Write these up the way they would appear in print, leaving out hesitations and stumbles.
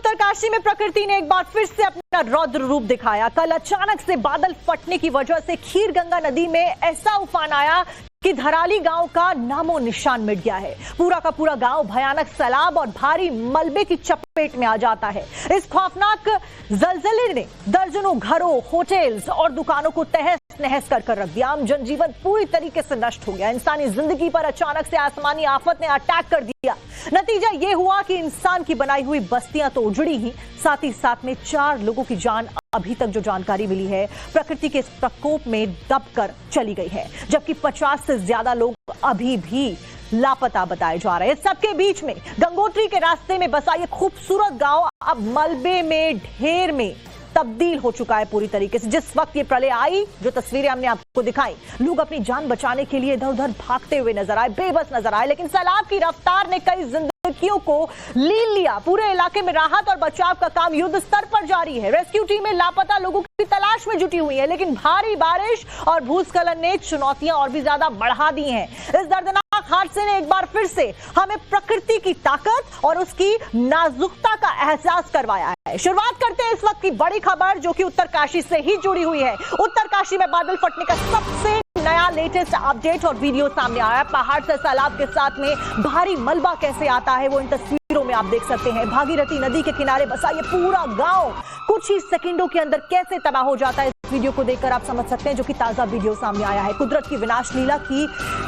उत्तरकाशी में प्रकृति ने एक बार फिर से अपना रौद्र रूप दिखाया। कल अचानक से बादल फटने की वजह से खीरगंगा नदी में ऐसा उफान आया कि धराली गांव का नामो निशान मिट गया है। पूरा का पूरा गांव भयानक सैलाब और भारी मलबे की चपेट में आ जाता है। इस खौफनाक जलजले ने दर्जनों घरों, होटल्स और दुकानों को तहस नहस कर रख दिया। आम जनजीवन पूरी तरीके से नष्ट हो गया। इंसानी जिंदगी पर अचानक से आसमानी आफत ने अटैक कर दिया। नतीजा ये हुआ कि इंसान की बनाई हुई बस्तियां तो उजड़ी ही, साथ ही साथ में 4 लोगों की जान अभी तक जो जानकारी मिली है प्रकृति के इस प्रकोप में दबकर चली गई है, जबकि 50 से ज्यादा लोग अभी भी लापता बताए जा रहे हैं। सबके बीच में गंगोत्री के रास्ते में बसा ये खूबसूरत गांव अब मलबे में ढेर में तब्दील हो चुका है पूरी तरीके से। जिस वक्त ये प्रलय आई, जो तस्वीरें हमने आपको दिखाई, लोग अपनी जान बचाने के लिए इधर उधर भागते हुए नजर आए, बेबस नजर आए, लेकिन सैलाब की रफ्तार ने कई जिंदगियों को लील लिया। पूरे इलाके में राहत और बचाव का काम युद्ध स्तर पर जारी है। रेस्क्यू टीमें लापता लोगों की तलाश में जुटी हुई है, लेकिन भारी बारिश और भूस्खलन ने चुनौतियां और भी ज्यादा बढ़ा दी हैं। इस दर्दनाक हादसे ने एक बार फिर से हमें प्रकृति की ताकत और उसकी नाजुकता का एहसास करवाया है। शुरुआत करते हैं इस वक्त की बड़ी खबर, जो कि उत्तरकाशी से ही जुड़ी हुई है। उत्तरकाशी में बादल फटने का सबसे नया लेटेस्ट अपडेट और वीडियो सामने आया। पहाड़ से सैलाब के साथ में भारी मलबा कैसे आता है, वो इन तस्वीरों में आप देख सकते हैं। भागीरथी नदी के किनारे बसा ये पूरा गांव कुछ ही सेकंडों के अंदर कैसे तबाह हो जाता है, इस वीडियो को देखकर आप समझ सकते हैं, जो कि ताजा वीडियो सामने आया है। कुदरत की विनाश लीला की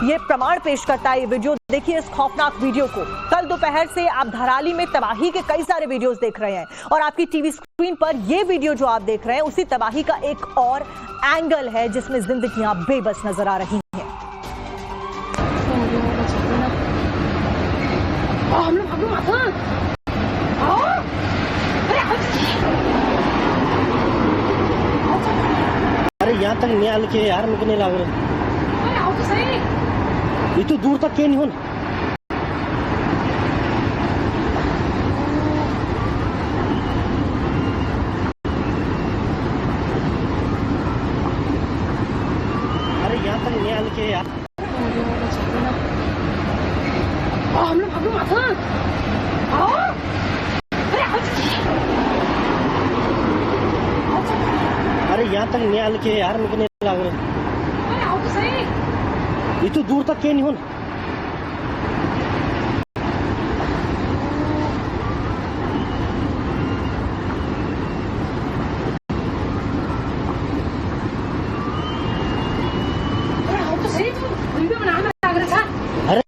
ये प्रमाण पेश करता है ये वीडियो। देखिए इस खौफनाक वीडियो को। कल दोपहर से आप धराली में तबाही के कई सारे वीडियोस देख रहे हैं और आपकी टीवी स्क्रीन पर ये वीडियो जो आप देख रहे हैं उसी तबाही का एक और एंगल है, जिसमें जिंदगियां बेबस नजर आ रही हैं। अरे यहाँ तक नहीं आल के यार, मुझे नहीं लग रहा। ये तो दूर तक क्यों नहीं हो। अरे यहाँ तक नहीं आल के यार। अरे यहाँ तक नहीं आल के यार, मुझे नहीं लग रहा। ये तो दूर तक क्यों नहीं हो। अरे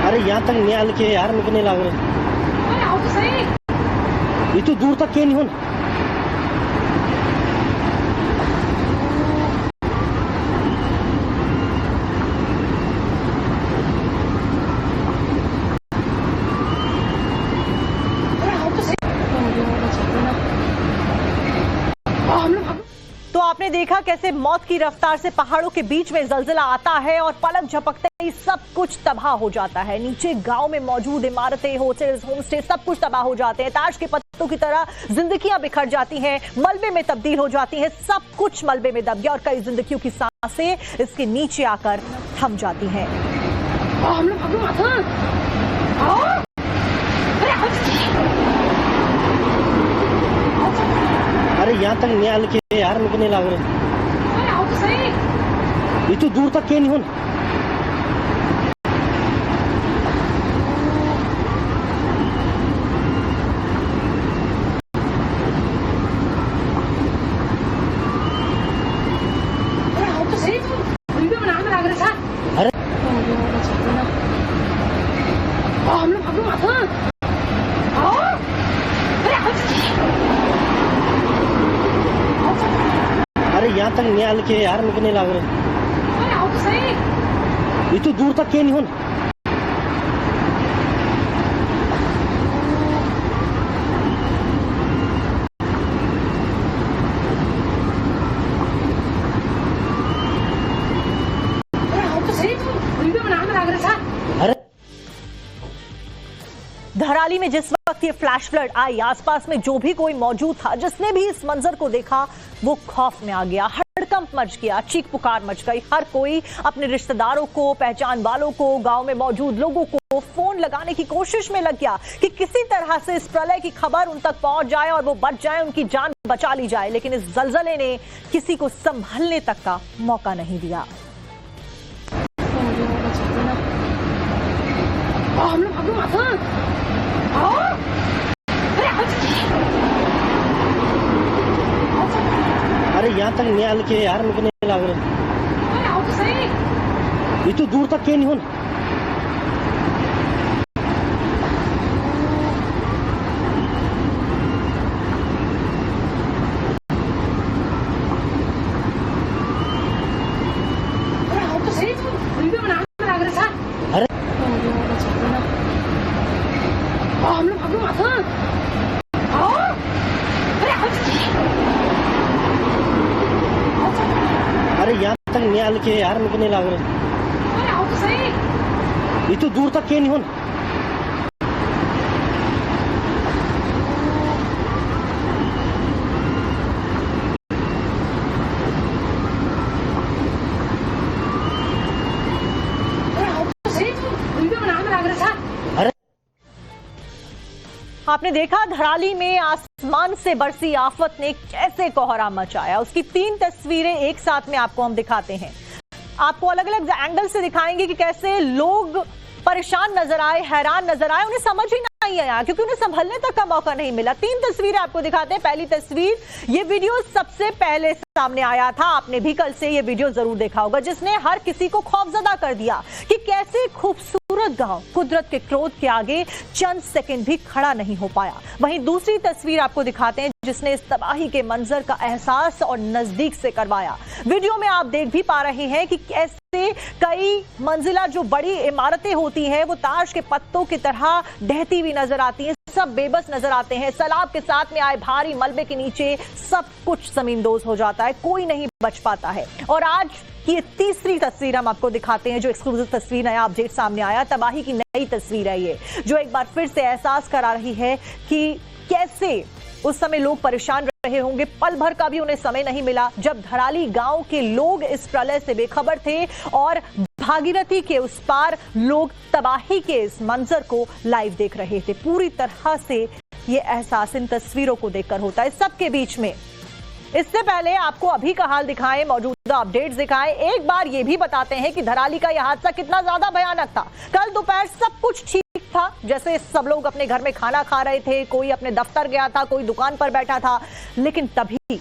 अरे यहाँ तक नहीं आल के यार, मुझे नहीं लग रहा। ये तो दूर तक क्यों नहीं हो। तो आपने देखा कैसे मौत की रफ्तार से पहाड़ों के बीच में जलजला आता है और पलक झपकते ही सब कुछ तबाह हो जाता है। नीचे गांव में मौजूद इमारतें, होटल्स, होमस्टे सब कुछ तबाह हो जाते हैं। ताश के पत्तों की तरह जिंदगियां बिखर जाती हैं, मलबे में तब्दील हो जाती हैं। सब कुछ मलबे में दब गया और कई जिंदगियों की सांसें इसके नीचे आकर थम जाती हैं। अरे यहाँ तक नहीं आल के यार, मुझे नहीं लग रहा। ये तो दूर तक क्यों नहीं हो। अरे अरे यहाँ तक नहीं आल के यार, मुझे नहीं लग रहा। ये तो दूर तक क्यों नहीं हो। अरे धराली में जिस वक्त ये फ्लैश फ्लड आई, आसपास में जो भी कोई मौजूद था, जिसने भी इस मंजर को देखा वो खौफ में आ गया, हड़कंप मच गया, चीख पुकार मच गई। हर कोई अपने रिश्तेदारों को, पहचान वालों को, गांव में मौजूद लोगों को फोन लगाने की कोशिश में लग गया कि किसी तरह से इस प्रलय की खबर उन तक पहुंच जाए और वो बच जाए, उनकी जान बचा ली जाए। लेकिन इस जलजले ने किसी को संभलने तक का मौका नहीं दिया। अरे यहाँ तक नहीं आल के यार, मुझे नहीं लग रहा। ये तो दूर तक क्यों नहीं हो। अरे अरे यहाँ तक नहीं आल के यार, मुझे नहीं लग रहा। ये तो दूर तक क्यों नहीं हो। आपने देखा धराली में आसमान से बरसी आफत ने कैसे कोहरा मचाया। उसकी 3 तस्वीरें एक साथ में आपको हम दिखाते हैं। आपको अलग अलग एंगल से दिखाएंगे कि कैसे लोग परेशान नजर आए, हैरान नजर आए, उन्हें समझ ही नहीं आया क्योंकि उन्हें संभलने तक का मौका नहीं मिला। 3 तस्वीरें आपको दिखाते हैं। पहली तस्वीर, ये वीडियो सबसे पहले सामने आया था, आपने भी कल से ये वीडियो जरूर देखा होगा, जिसने हर किसी को खौफजदा कर दिया कि कैसे खूबसूरत गांव कुदरत के क्रोध के आगे चंद सेकंड भी खड़ा नहीं हो पाया। वहीं दूसरी तस्वीर आपको दिखाते हैं जिसने इस तबाही के मंजर का एहसास और नजदीक से करवाया। वीडियो में आप देख भी पा रहे हैं कि कैसे कई मंजिला जो बड़ी इमारतें होती हैं वो ताश के पत्तों की तरह ढहती हुई नजर आती हैं, सब बेबस नजर आते हैं। सैलाब के साथ में आए भारी मलबे के नीचे सब कुछ जमींदोज हो जाता है, कोई नहीं बच पाता है। और आज की तीसरी तस्वीर हम आपको दिखाते हैं, जो एक्सक्लूसिव तस्वीर नया अपडेट सामने आया, तबाही की नई तस्वीर है ये, जो एक बार फिर से एहसास करा रही है कि कैसे उस समय लोग परेशान रहे होंगे। पल भर का भी उन्हें समय नहीं मिला जब धराली गांव के लोग इस प्रलय से बेखबर थे और भागीरथी के उस पार लोग तबाही के इस मंजर को लाइव देख रहे थे। पूरी तरह से ये एहसास इन तस्वीरों को देखकर होता है। सबके बीच में इससे पहले आपको अभी का हाल दिखाएं, मौजूदा अपडेट्स दिखाएं, एक बार ये भी बताते हैं कि धराली का यह हादसा कितना ज्यादा भयानक था। कल दोपहर सब कुछ ठीक था, जैसे सब लोग अपने घर में खाना खा रहे थे, कोई अपने दफ्तर गया था, कोई दुकान पर बैठा था। लेकिन तभी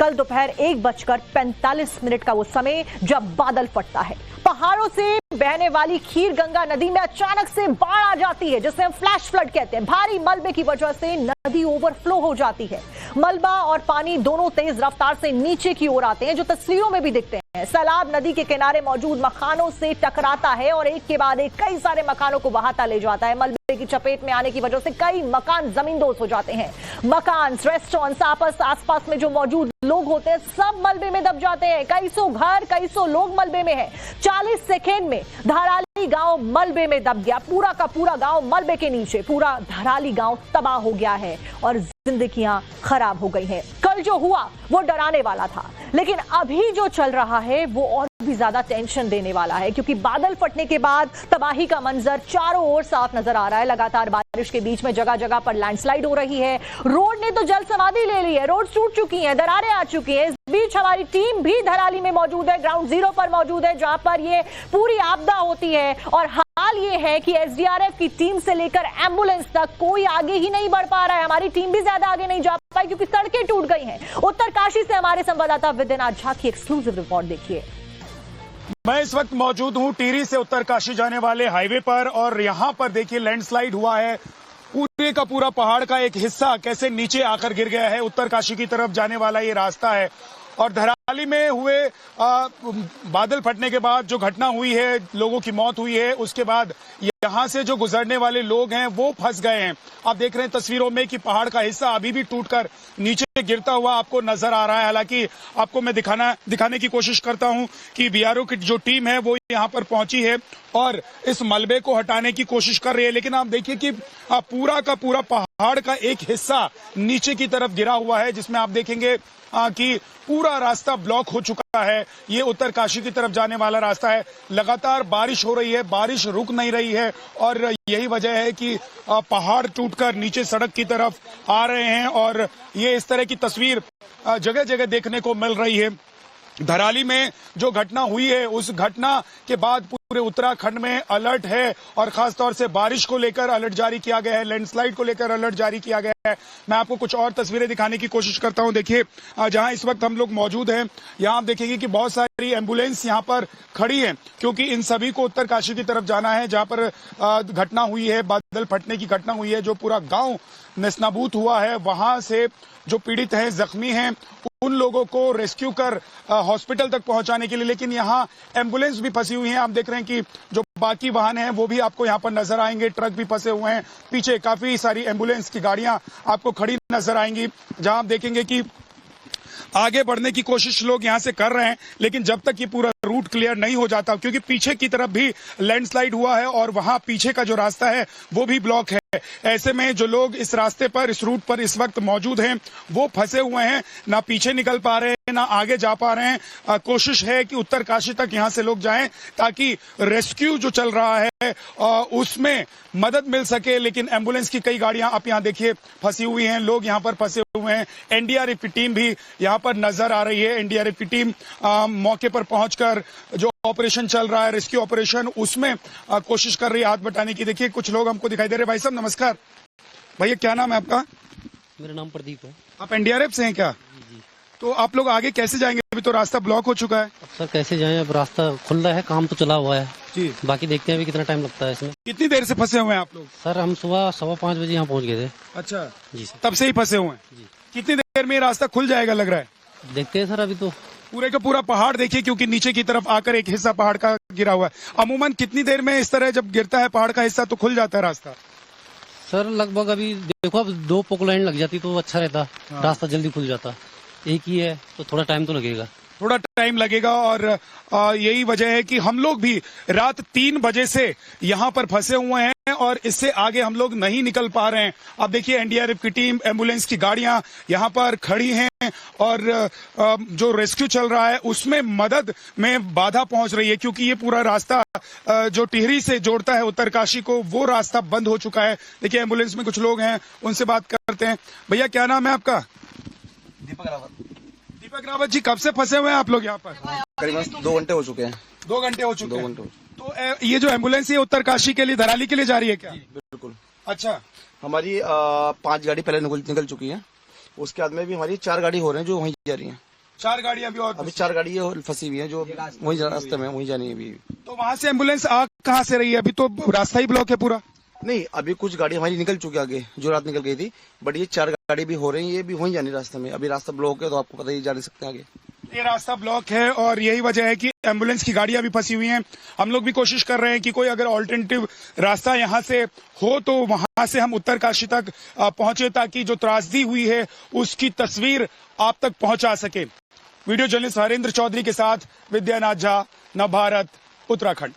कल दोपहर 1:45 का वो समय जब बादल फटता है, पहाड़ों से बहने वाली खीर गंगा नदी में अचानक से बाढ़ आ जाती है, जिसे हम फ्लैश फ्लड कहते हैं। भारी मलबे की वजह से नदी ओवरफ्लो हो जाती है। मलबा और पानी दोनों तेज रफ्तार से नीचे की ओर आते हैं, जो तस्वीरों में भी दिखते हैं। सैलाब नदी के किनारे मौजूद मकानों से टकराता है और एक के बाद एक कई सारे मकानों को बहाता ले जाता है। मलबे की चपेट में आने की वजह से कई मकान जमींदोज हो जाते हैं। मकान, रेस्टोरेंट्स, आसपास में जो मौजूद लोग होते हैं सब मलबे में दब जाते हैं। कई सौ घर, कई सौ लोग मलबे में है। 40 सेकेंड में धराली गांव मलबे में दब गया। पूरा का पूरा गांव मलबे के नीचे, पूरा धराली गांव तबाह हो गया है और जिंदगियां खराब हो गई हैं। कल जो हुआ वो डराने वाला था, लेकिन अभी जो चल रहा है वो और भी ज्यादा टेंशन देने वाला है, क्योंकि बादल फटने के बाद तबाही का मंजर चारों ओर साफ नजर आ रहा है। लगातार बारिश के बीच में जगह जगह पर लैंडस्लाइड हो रही है। रोड ने तो जल समाधि ले ली है, रोड टूट चुकी है, दरारें आ चुकी हैं। इस बीच हमारी टीम भी धराली में मौजूद है, ग्राउंड जीरो पर मौजूद है, जहां पर ये पूरी आपदा होती है। और हाल ये है कि एसडीआरएफ की टीम से लेकर एम्बुलेंस तक कोई आगे ही नहीं बढ़ पा रहा है। हमारी टीम भी ज्यादा आगे नहीं जा पाई क्योंकि सड़कें टूट गई हैं। उत्तरकाशी से हमारे संवाददाता विद्यनाथ झा की एक्सक्लूसिव रिपोर्ट देखिए। मैं इस वक्त मौजूद हूं टिहरी से उत्तरकाशी जाने वाले हाईवे पर और यहां पर देखिए लैंडस्लाइड हुआ है। पूरे का पूरा पहाड़ का एक हिस्सा कैसे नीचे आकर गिर गया है। उत्तरकाशी की तरफ जाने वाला ये रास्ता है और धराली धराली में हुए बादल फटने के बाद जो घटना हुई है, लोगों की मौत हुई है, उसके बाद यहां से जो गुजरने वाले लोग हैं वो फंस गए हैं। आप देख रहे हैं तस्वीरों में कि पहाड़ का हिस्सा अभी भी टूटकर नीचे गिरता हुआ आपको नजर आ रहा है। हालांकि आपको मैं दिखाने की कोशिश करता हूं कि बीआरओ की जो टीम है वो यहां पर पहुंची है और इस मलबे को हटाने की कोशिश कर रही है। लेकिन आप देखिए कि पूरा का पूरा पहाड़ का एक हिस्सा नीचे की तरफ गिरा हुआ है, जिसमें आप देखेंगे कि पूरा रास्ता ब्लॉक हो चुका है। ये उत्तरकाशी की तरफ जाने वाला रास्ता है। लगातार बारिश हो रही है, बारिश रुक नहीं रही है और यही वजह है कि पहाड़ टूटकर नीचे सड़क की तरफ आ रहे हैं और ये इस तरह की तस्वीर जगह जगह देखने को मिल रही है। धराली में जो घटना हुई है उस घटना के बाद पूरे उत्तराखंड में अलर्ट है और खासतौर से बारिश को लेकर अलर्ट जारी किया गया है, लैंडस्लाइड को लेकर अलर्ट जारी किया गया है। मैं आपको कुछ और तस्वीरें दिखाने की कोशिश करता हूं। देखिए जहां इस वक्त हम लोग मौजूद हैं, यहां आप देखेंगे कि बहुत सारी एम्बुलेंस यहां पर खड़ी है क्योंकि इन सभी को उत्तरकाशी की तरफ जाना है, जहां पर घटना हुई है, बादल फटने की घटना हुई है, जो पूरा गांव नेस्तनाबूत हुआ है। वहां से जो पीड़ित हैं, जख्मी हैं, उन लोगों को रेस्क्यू कर हॉस्पिटल तक पहुंचाने के लिए, लेकिन यहां एम्बुलेंस भी फंसी हुई हैं। आप देख रहे हैं कि जो बाकी वाहन हैं वो भी आपको यहां पर नजर आएंगे, ट्रक भी फंसे हुए हैं। पीछे काफी सारी एम्बुलेंस की गाड़ियां आपको खड़ी नजर आएंगी, जहां आप देखेंगे कि आगे बढ़ने की कोशिश लोग यहां से कर रहे हैं, लेकिन जब तक ये पूरा रूट क्लियर नहीं हो जाता, क्योंकि पीछे की तरफ भी लैंडस्लाइड हुआ है और वहां पीछे का जो रास्ता है वो भी ब्लॉक है। ऐसे में जो लोग इस रास्ते पर, इस रूट पर इस वक्त मौजूद हैं वो फंसे हुए हैं, ना पीछे निकल पा रहे हैं ना आगे जा पा रहे हैं। कोशिश है कि उत्तरकाशी तक यहां से लोग जाएं ताकि रेस्क्यू जो चल रहा है उसमें मदद मिल सके, लेकिन एम्बुलेंस की कई गाड़ियां आप यहां देखिए फंसी हुई हैं, लोग यहां पर फंसे हुए हैं। एनडीआरएफ की टीम भी यहां पर नजर आ रही है। एनडीआरएफ की टीम मौके पर पहुंचकर जो ऑपरेशन चल रहा है, रेस्क्यू ऑपरेशन, उसमें कोशिश कर रही है हाथ बटाने की। देखिए कुछ लोग हमको दिखाई दे रहे हैं। भाई साहब नमस्कार। भैया क्या नाम है आपका? मेरा नाम प्रदीप है। आप एनडीआरएफ से हैं क्या? जी। तो आप लोग आगे कैसे जाएंगे? अभी तो रास्ता ब्लॉक हो चुका है। अब सर कैसे जाएं? अब रास्ता खुल रहा है, काम तो चला हुआ है जी। बाकी देखते हैं अभी कितना टाइम लगता है इसमें। कितनी देर से फंसे हुए हैं आप लोग? सर हम सुबह 5:15 बजे यहाँ पहुँच गए थे। अच्छा जी सर। तब से ही फंसे हुए हैं? जी। कितनी देर में ये रास्ता खुल जाएगा लग रहा है? देखते हैं सर, अभी तो पूरे का पूरा पहाड़ देखिए, क्योंकि नीचे की तरफ आकर एक हिस्सा पहाड़ का गिरा हुआ है। अमूमन कितनी देर में इस तरह जब गिरता है पहाड़ का हिस्सा तो खुल जाता है रास्ता? सर लगभग अभी देखो, अब 2 पोक लाइन लग जाती तो अच्छा रहता, रास्ता जल्दी खुल जाता। एक ही है तो थोड़ा टाइम तो लगेगा। थोड़ा टाइम लगेगा और यही वजह है कि हम लोग भी रात 3 बजे से यहाँ पर फंसे हुए हैं और इससे आगे हम लोग नहीं निकल पा रहे हैं। अब देखिए एनडीआरएफ की टीम, एम्बुलेंस की गाड़ियां यहाँ पर खड़ी हैं और जो रेस्क्यू चल रहा है उसमें मदद में बाधा पहुंच रही है, क्योंकि ये पूरा रास्ता जो टिहरी से जोड़ता है उत्तरकाशी को, वो रास्ता बंद हो चुका है। देखिए एम्बुलेंस में कुछ लोग हैं, उनसे बात करते हैं। भैया क्या नाम है आपका? दीपक रावत। दीपक रावत जी, कब से फंसे हुए हैं आप लोग यहाँ पर? करीबन 2 घंटे हो चुके हैं। 2 घंटे हो चुके 2 हैं। घंटे। तो ये जो एम्बुलेंस है उत्तरकाशी के लिए, धराली के लिए जा रही है क्या? बिल्कुल। अच्छा। हमारी 5 गाड़ी पहले निकल चुकी है, उसके बाद में भी हमारी 4 गाड़ी हो रहे हैं जो वहीं जा रही हैं। 4 गाड़ियां अभी 4 गाड़ी फंसी हुई हैं जो वहीं रास्ते में वहीं जानी है अभी। तो वहां से एम्बुलेंस आ कहाँ से रही है? अभी तो रास्ता ही ब्लॉक है पूरा। नहीं, अभी कुछ गाड़ी हमारी निकल चुकी है आगे, जो रात निकल गई थी, बट ये 4 गाड़ी भी हो रही है, ये भी वहीं जानी रास्ते में। अभी रास्ता ब्लॉक है तो आपको पता ही, जा नहीं सकते आगे। ये रास्ता ब्लॉक है और यही वजह है कि एम्बुलेंस की गाड़ियां भी फंसी हुई हैं। हम लोग भी कोशिश कर रहे हैं कि कोई अगर ऑल्टरनेटिव रास्ता यहां से हो तो वहां से हम उत्तरकाशी तक पहुंचे, ताकि जो त्रासदी हुई है उसकी तस्वीर आप तक पहुंचा सके। वीडियो जर्नलिस्ट हरेंद्र चौधरी के साथ विद्यानाथ झा, नवभारत, उत्तराखंड।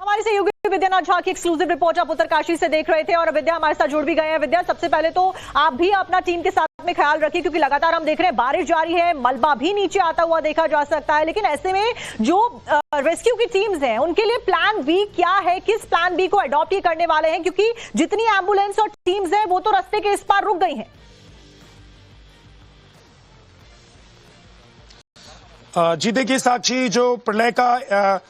हमारे सहयोगी विद्यानाथ झा की एक्सक्लूसिव रिपोर्ट आप उत्तरकाशी से देख रहे थे और विद्या हमारे साथ जुड़ भी गए हैं। विद्या, सबसे पहले तो आप भी अपना टीम के साथ में ख्याल रखिए, क्योंकि लगातार हम देख रहे हैं बारिश जारी है, मलबा भी नीचे आता हुआ देखा जा सकता है। लेकिन ऐसे में जो रेस्क्यू की टीम्स हैं उनके लिए प्लान बी क्या है? किस प्लान बी को अडॉप्ट ये करने वाले हैं, क्योंकि जितनी एम्बुलेंस और टीम्स हैं वो तो रास्ते के इस पार रुक गई हैं। जी देखिए साक्षी, जो प्रलय का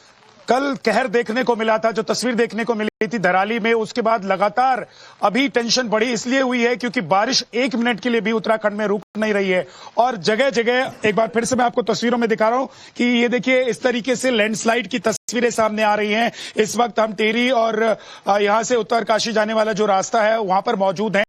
कल कहर देखने को मिला था, जो तस्वीर देखने को मिली गई थी धराली में, उसके बाद लगातार अभी टेंशन बढ़ी इसलिए हुई है क्योंकि बारिश 1 मिनट के लिए भी उत्तराखंड में रुक नहीं रही है और जगह जगह एक बार फिर से मैं आपको तस्वीरों में दिखा रहा हूं कि ये देखिए इस तरीके से लैंडस्लाइड की तस्वीरें सामने आ रही हैं। इस वक्त हम टेहरी और यहां से उत्तरकाशी जाने वाला जो रास्ता है वहां पर मौजूद हैं।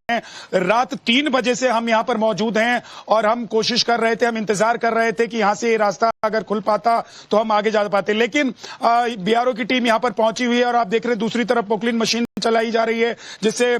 रात 3 बजे से हम यहां पर मौजूद हैं और हम कोशिश कर रहे थे, हम इंतजार कर रहे थे कि यहां से ये रास्ता अगर खुल पाता तो हम आगे जा पाते, लेकिन बीआरओ की टीम यहां पर पहुंची हुई है और आप देख रहे हैं दूसरी तरफ पोकलिन मशीन चलाई जा रही है जिससे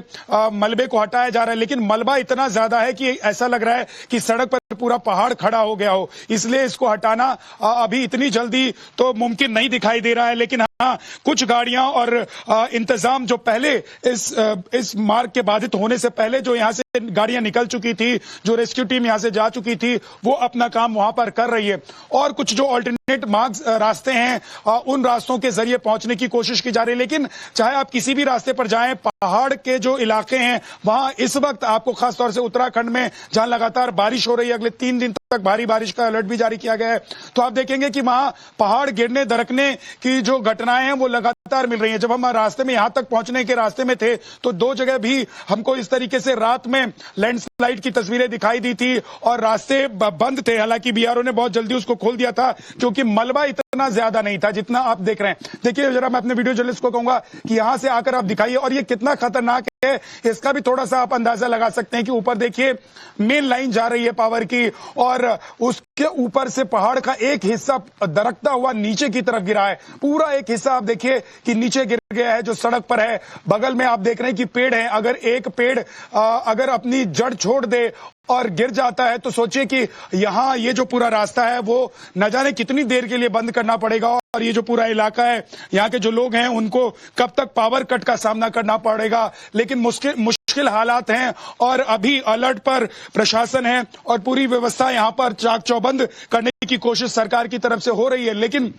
मलबे को हटाया जा रहा है, लेकिन मलबा इतना ज्यादा है कि ऐसा लग रहा है कि सड़क पर पूरा पहाड़ खड़ा हो गया हो, इसलिए इसको हटाना अभी इतनी जल्दी तो मुमकिन नहीं दिखाई दे रहा है। लेकिन हाँ, कुछ गाड़ियां और इंतजाम जो पहले इस मार्ग के बाधित होने से पहले जो यहां से गाड़ियां निकल चुकी थी, जो रेस्क्यू टीम यहां से जा चुकी थी, वो अपना काम वहां पर कर रही है और कुछ जो ऑल्टरनेट मार्ग रास्ते हैं उन रास्तों के जरिए पहुंचने की कोशिश की जा रही है। लेकिन चाहे आप किसी भी रास्ते पर जाएं, पहाड़ के जो इलाके हैं वहां इस वक्त आपको खासतौर से उत्तराखंड में जहां लगातार बारिश हो रही है, अगले 3 दिन तक भारी बारिश का अलर्ट भी जारी किया गया है, तो आप देखेंगे कि वहां पहाड़ गिरने दरकने की जो घटनाएं हैं वो लगातार मिल रही हैं। जब हम रास्ते में यहां तक पहुंचने के रास्ते में थे तो 2 जगह भी हमको इस तरीके से रात में लैंडस्लाइड की तस्वीरें दिखाई दी थी और रास्ते बंद थे। हालांकि बीआरओ ने बहुत जल्दी उसको खोल दिया था क्योंकि मलबा इतना ज्यादा नहीं था जितना आप देख रहे हैं। देखिए जरा मैं अपने वीडियो जर्नलिस्ट को कहूंगा कि यहां से आकर आप दिखाइए और ये कितना खतरनाक है इसका भी थोड़ा सा आप अंदाजा लगा सकते हैं कि ऊपर देखिए मेन लाइन जा रही है पावर की और उसके ऊपर से पहाड़ का एक हिस्सा दरकता हुआ नीचे की तरफ गिरा है। पूरा एक हिस्सा आप देखिए कि नीचे गिर गया है जो सड़क पर है। बगल में आप देख रहे हैं कि पेड़ है, अगर एक पेड़ अगर अपनी जड़ छोड़ दे और गिर जाता है तो सोचिए कि यहां ये जो पूरा रास्ता है वो न जाने कितनी देर के लिए बंद करना पड़ेगा और ये जो पूरा इलाका है यहाँ के जो लोग हैं उनको कब तक पावर कट का सामना करना पड़ेगा। लेकिन मुश्किल हालात हैं और अभी अलर्ट पर प्रशासन है और पूरी व्यवस्था यहाँ पर चाक चौबंद करने की कोशिश सरकार की तरफ से हो रही है। लेकिन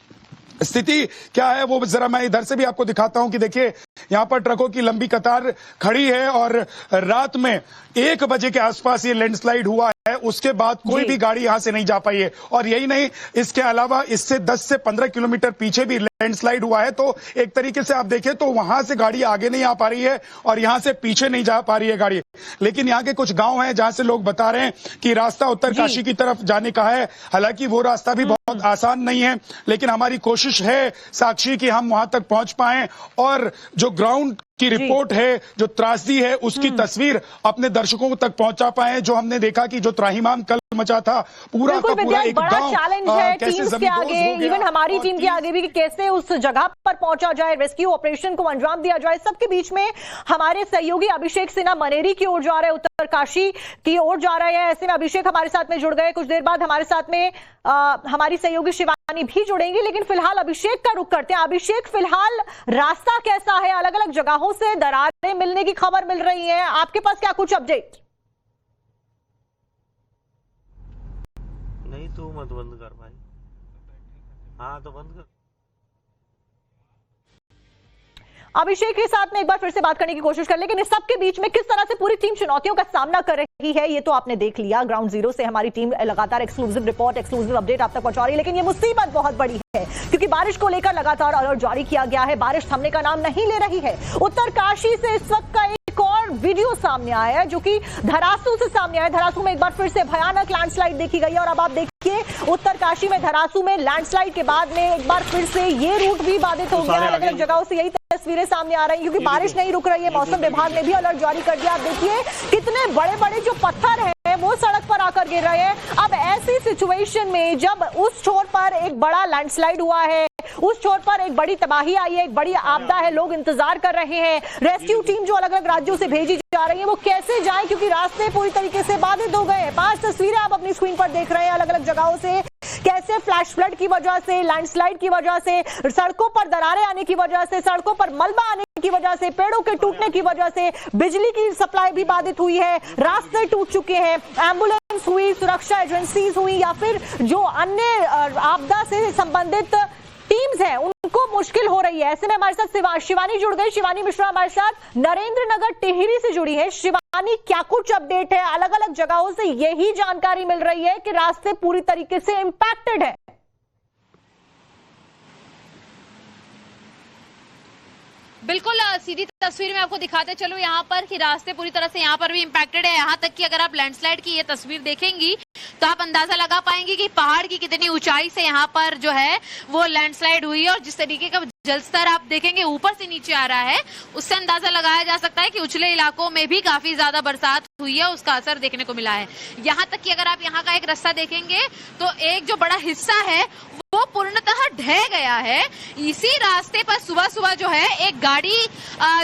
स्थिति क्या है वो जरा मैं इधर से भी आपको दिखाता हूं कि देखिए यहां पर ट्रकों की लंबी कतार खड़ी है और रात में 1 बजे के आसपास ये लैंडस्लाइड हुआ है, उसके बाद कोई भी गाड़ी यहां से नहीं जा पाई है। और यही नहीं, इसके अलावा इससे 10 से 15 किलोमीटर पीछे भी लैंडस्लाइड हुआ है, तो एक तरीके से आप देखें तो वहां से गाड़ी आगे नहीं आ पा रही है और यहां से पीछे नहीं जा पा रही है गाड़ी। लेकिन यहाँ के कुछ गांव हैं जहां से लोग बता रहे हैं कि रास्ता उत्तरकाशी की तरफ जाने का है। हालांकि वो रास्ता भी बहुत आसान नहीं है, लेकिन हमारी कोशिश है साक्षी कि हम वहां तक पहुंच पाएं और जो ग्राउंड की रिपोर्ट है, जो त्रासदी है, उसकी तस्वीर अपने दर्शकों तक पहुंचा पाए। जो हमने देखा कि जो त्राहिमाम कल मचा था पूरा का पूरा एक बड़ा चैलेंज है टीम्स के आगे, इवन हमारी टीम के आगे भी कि कैसे उस जगह पर पहुंचा जाए, रेस्क्यू ऑपरेशन को अंजाम दिया जाए। सबके बीच में हमारे सहयोगी अभिषेक सिन्हा मनेरी की ओर जा रहे हैं, उत्तरकाशी की ओर जा रहे हैं। ऐसे में अभिषेक हमारे साथ में जुड़ गए, कुछ देर बाद हमारे साथ में हमारी सहयोगी शिवानी भी जुड़ेंगी। लेकिन फिलहाल अभिषेक का रुख करते हैं। अभिषेक, फिलहाल रास्ता कैसा है? अलग अलग जगहों से दरारें मिलने की खबर मिल रही है, आपके पास क्या कुछ अपडेट? नहीं तू मत बंद कर भाई। हाँ तो बंद कर। अभिषेक के साथ में एक बार फिर से बात करने की कोशिश कर, लेकिन इस सब के बीच में किस तरह से पूरी टीम चुनौतियों का सामना कर रही है ये तो आपने देख लिया। ग्राउंड जीरो से हमारी टीम लगातार एक्सक्लूसिव रिपोर्ट, एक्सक्लूसिव अपडेट आप तक पहुंचा रही है। लेकिन ये मुसीबत बहुत बड़ी है क्योंकि बारिश को लेकर लगातार अलर्ट जारी किया गया है। बारिश थमने का नाम नहीं ले रही है। उत्तरकाशी से इस वक्त का एक और वीडियो सामने आया है जो कि धरासू से सामने आया। धरासू में एक बार फिर से भयानक लैंडस्लाइड देखी गई और अब आप देखिए उत्तरकाशी में धरासू में लैंडस्लाइड के बाद में एक बार फिर से ये रूट भी बाधित हो गया। अलग अलग जगहों से यही तस्वीरें सामने आ रही है क्योंकि बारिश नहीं रुक रही है। मौसम विभाग ने भी अलर्ट जारी कर दिया। आप देखिए कितने बड़े बड़े जो पत्थर हैं वो सड़क पर आकर गिर रहे हैं। अब ऐसी सिचुएशन में जब उस छोर पर एक बड़ा लैंडस्लाइड हुआ है, उस छोर पर एक बड़ी तबाही आई है, एक बड़ी आपदा है, लोग इंतजार कर रहे हैं। रेस्क्यू टीम जो अलग अलग राज्यों से भेजी जा रही है वो कैसे जाए क्योंकि रास्ते पूरी तरीके से बाधित हो गए हैं। 5 तस्वीरें आप अपनी स्क्रीन पर देख रहे हैं अलग अलग जगहों से कैसे फ्लैश फ्लड की वजह से, लैंडस्लाइड की वजह से, सड़कों पर दरारें आने की वजह से, सड़कों पर मलबा आने की वजह से, पेड़ों के टूटने की वजह से बिजली की सप्लाई भी बाधित हुई है, रास्ते टूट चुके हैं, एम्बुलेंस हुई, सुरक्षा एजेंसीज हुई या फिर जो अन्य आपदा से संबंधित टीम्स हैं उनको मुश्किल हो रही है। ऐसे में हमारे साथ शिवानी जुड़ गई। शिवानी मिश्रा हमारे साथ नरेंद्र नगर टिहरी से जुड़ी है। शिवानी, क्या कुछ अपडेट है? अलग अलग जगहों से यही जानकारी मिल रही है कि रास्ते पूरी तरीके से इंपैक्टेड है। बिल्कुल सीधी तस्वीर में आपको दिखाते चलूं यहाँ पर कि रास्ते पूरी तरह से यहाँ पर भी इम्पैक्टेड है। यहाँ तक कि अगर आप लैंडस्लाइड की ये तस्वीर देखेंगी तो आप अंदाजा लगा पाएंगे कि पहाड़ की कितनी ऊंचाई से यहाँ पर जो है वो लैंडस्लाइड हुई है और जिस तरीके का जलस्तर आप देखेंगे ऊपर से नीचे आ रहा है, उससे अंदाजा लगाया जा सकता है कि उछले इलाकों में भी काफी ज्यादा बरसात हुई है, उसका असर देखने को मिला है। यहाँ तक कि अगर आप यहाँ का एक रास्ता देखेंगे तो एक जो बड़ा हिस्सा है वो पूर्णतः ढह गया है। इसी रास्ते पर सुबह सुबह जो है एक गाड़ी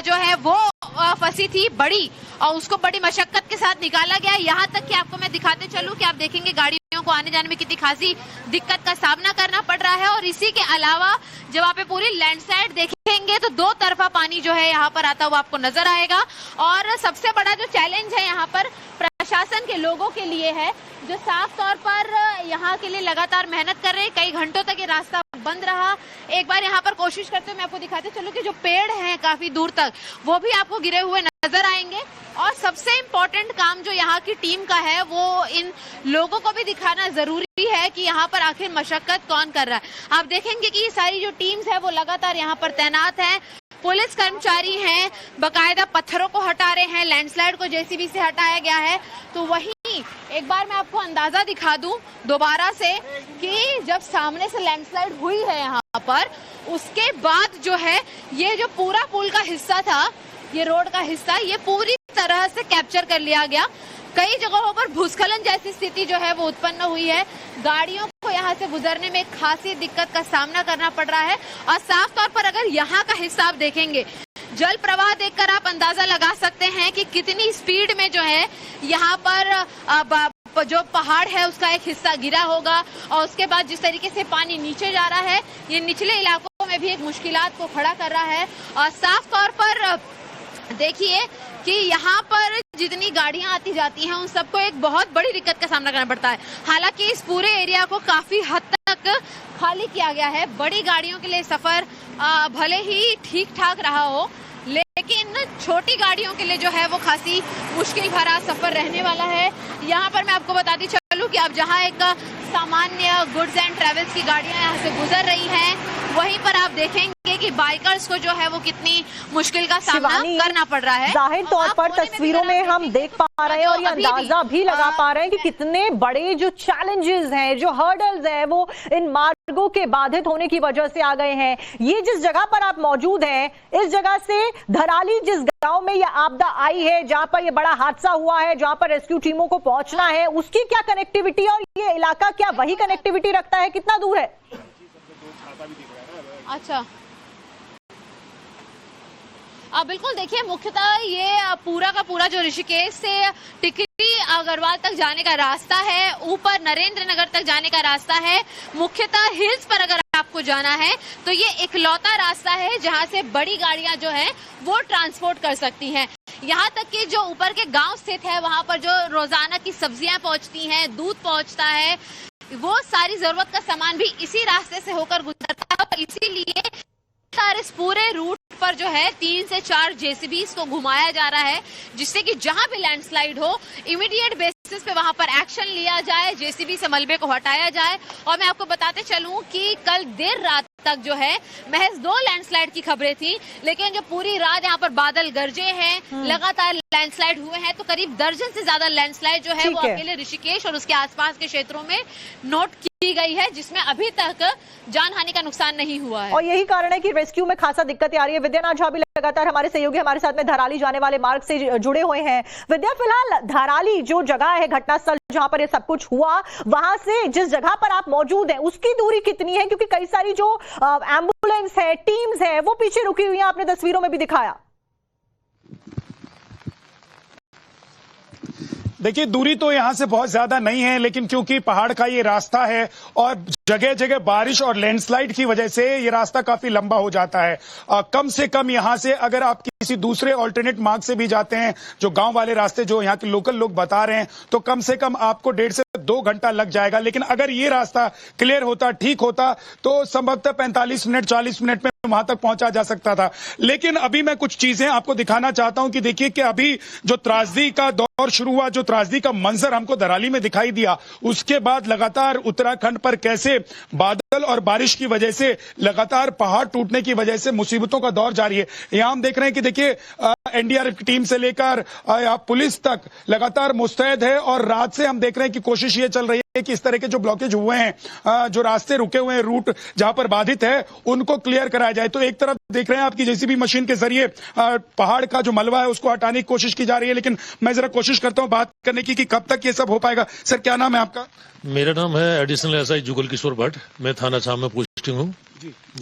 जो है वो फंसी थी बड़ी, और उसको बड़ी मशक्कत के साथ निकाला गया। यहाँ तक कि आपको मैं दिखाते चलूं कि आप देखेंगे गाड़ियों को आने जाने में कितनी खासी दिक्कत का सामना करना पड़ रहा है। और इसी के अलावा जब आप पूरी लैंडस्लाइड देखेंगे तो दो तरफा पानी जो है यहाँ पर आता हुआ आपको नजर आएगा। और सबसे बड़ा जो चैलेंज है यहाँ पर प्रशासन के लोगों के लिए है, जो साफ तौर पर यहाँ के लिए लगातार मेहनत कर रहे हैं। कई घंटों तक ये रास्ता बंद रहा। एक बार यहाँ पर कोशिश करते हुए मैं आपको दिखाते चलूं कि जो पेड़ हैं काफी दूर तक वो भी आपको गिरे हुए नजर आएंगे। और सबसे इम्पोर्टेंट काम जो यहाँ की टीम का है वो इन लोगों को भी दिखाना जरूरी है कि यहाँ पर आखिर मशक्कत कौन कर रहा है। आप देखेंगे कि ये सारी जो टीम्स है वो लगातार यहाँ पर तैनात है। पुलिस कर्मचारी हैं, बकायदा पत्थरों को हटा रहे हैं, लैंडस्लाइड को जेसीबी से हटाया गया है। तो वहीं एक बार मैं आपको अंदाजा दिखा दूं दोबारा से कि जब सामने से लैंडस्लाइड हुई है यहाँ पर, उसके बाद जो है ये जो पूरा पुल का हिस्सा था, ये रोड का हिस्सा, ये पूरी तरह से कैप्चर कर लिया गया। कई जगहों पर भूस्खलन जैसी स्थिति जो है वो उत्पन्न हुई है। गाड़ियों को यहाँ से गुजरने में खासी दिक्कत का सामना करना पड़ रहा है। और साफ तौर पर अगर यहाँ का हिस्सा आप देखेंगे, जल प्रवाह देखकर आप अंदाजा लगा सकते हैं कि कितनी स्पीड में जो है यहाँ पर जो पहाड़ है उसका एक हिस्सा गिरा होगा। और उसके बाद जिस तरीके से पानी नीचे जा रहा है, ये निचले इलाकों में भी एक मुश्किलात को खड़ा कर रहा है। और साफ तौर पर देखिए कि यहाँ पर जितनी गाड़ियां आती जाती हैं उन सबको एक बहुत बड़ी दिक्कत का सामना करना पड़ता है। हालांकि इस पूरे एरिया को काफी हद तक खाली किया गया है। बड़ी गाड़ियों के लिए सफर भले ही ठीक ठाक रहा हो, लेकिन छोटी गाड़ियों के लिए जो है वो खासी मुश्किल भरा सफर रहने वाला है। यहाँ पर मैं आपको बताती चलूं कि अब जहाँ एक सामान्य गुड्स एंड ट्रेवल्स की गाड़ियां यहाँ से गुजर रही हैं, वहीं पर आप देखेंगे कि बाइकर्स को जो है वो कितनी मुश्किल का सामना करना पड़ रहा है। जाहिर तौर पर तस्वीरों में हम देख पा रहे हैं और ये अंदाजा भी लगा पा रहे हैं कि कितने बड़े जो चैलेंजेस हैं, जो हर्डल्स हैं, वो इन मार्गों के बाधित होने की वजह से आ गए हैं। ये जिस जगह पर आप मौजूद हैं, इस जगह से धराली जिस गांव में यह आपदा आई है, जहां पर यह बड़ा हादसा हुआ है, जहां पर रेस्क्यू टीमों को पहुंचना है, उसकी क्या कनेक्टिविटी और ये इलाका क्या वही कनेक्टिविटी रखता है, कितना दूर है? अच्छा, बिल्कुल देखिए, मुख्यतः ये पूरा का पूरा जो ऋषिकेश से टिकरी अग्रवाल तक जाने का रास्ता है, ऊपर नरेंद्र नगर तक जाने का रास्ता है। मुख्यतः हिल्स पर अगर आपको जाना है तो ये इकलौता रास्ता है जहां से बड़ी गाड़ियां जो है वो ट्रांसपोर्ट कर सकती हैं। यहाँ तक कि जो ऊपर के गांव स्थित है वहां पर जो रोजाना की सब्जियां पहुंचती हैं, दूध पहुंचता है, वो सारी जरूरत का सामान भी इसी रास्ते से होकर गुजरता है। और इसीलिए इस पूरे रूट पर जो है 3 से 4 जेसीबीज को घुमाया जा रहा है, जिससे कि जहां भी लैंडस्लाइड हो इमीडिएट बेसिस पे वहां पर एक्शन लिया जाए, जेसीबी से मलबे को हटाया जाए। और मैं आपको बताते चलूं कि कल देर रात तक जो है महज 2 लैंडस्लाइड की खबरें थी, लेकिन जो पूरी रात यहाँ पर बादल गरजे हैं, लगातार लैंडस्लाइड हुए हैं, तो करीब दर्जन से ज्यादा लैंडस्लाइड जो है वो अकेले ऋषिकेश और उसके आसपास के क्षेत्रों में नोट की गई है, जिसमें अभी तक जानहानि का नुकसान नहीं हुआ है। और यही कारण है कि रेस्क्यू में खासा दिक्कतें आ रही है। विद्यानाथ झा भी लगातार हमारे सहयोगी हमारे साथ में धराली जाने वाले मार्ग से जुड़े हुए हैं। विद्या, फिलहाल धराली जो जगह है, घटनास्थल जहां पर ये सब कुछ हुआ, वहां से जिस जगह पर आप मौजूद हैं उसकी दूरी कितनी है? क्योंकि कई सारी जो एम्बुलेंस है, टीम्स है, वो पीछे रुकी हुई है, आपने तस्वीरों में भी दिखाया। देखिए, दूरी तो यहां से बहुत ज्यादा नहीं है, लेकिन क्योंकि पहाड़ का ये रास्ता है और जगह जगह बारिश और लैंडस्लाइड की वजह से ये रास्ता काफी लंबा हो जाता है। कम से कम यहां से अगर आप किसी दूसरे ऑल्टरनेट मार्ग से भी जाते हैं, जो गांव वाले रास्ते जो यहाँ के लोकल लोग बता रहे हैं, तो कम से कम आपको 1.5 से 2 घंटा लग जाएगा। लेकिन अगर ये रास्ता क्लियर होता, ठीक होता, तो संभवतः 45 मिनट 40 मिनट में वहां तक पहुंचा जा सकता था। लेकिन अभी मैं कुछ चीजें आपको दिखाना चाहता हूं कि देखिए कि अभी जो त्रासदी का दौर शुरू हुआ, जो त्रासदी का मंजर हमको धराली में दिखाई दिया, उसके बाद लगातार उत्तराखंड पर कैसे बादल बादल और बारिश की वजह से लगातार पहाड़ टूटने की वजह से मुसीबतों का दौर जारी है। यहां हम देख रहे हैं कि देखिए एनडीआरएफ की टीम से लेकर पुलिस तक लगातार मुस्तैद है और रात से हम देख रहे हैं कि कोशिश ये चल रही है कि इस तरह के जो ब्लॉकेज हुए हैं, जो रास्ते रुके हुए हैं, रूट जहां पर बाधित है, उनको क्लियर कराया जाए। तो एक तरफ देख रहे हैं आपकी जेसीबी मशीन के जरिए पहाड़ का जो मलबा है उसको हटाने की कोशिश की जा रही है, लेकिन मैं जरा कोशिश करता हूं बात करने की कि कब तक ये सब हो पाएगा। सर क्या नाम है आपका? मेरा नाम है एडिशनल एसआई जुगल किशोर भट्ट, मैं थाना छाम में पोस्टिंग हूँ।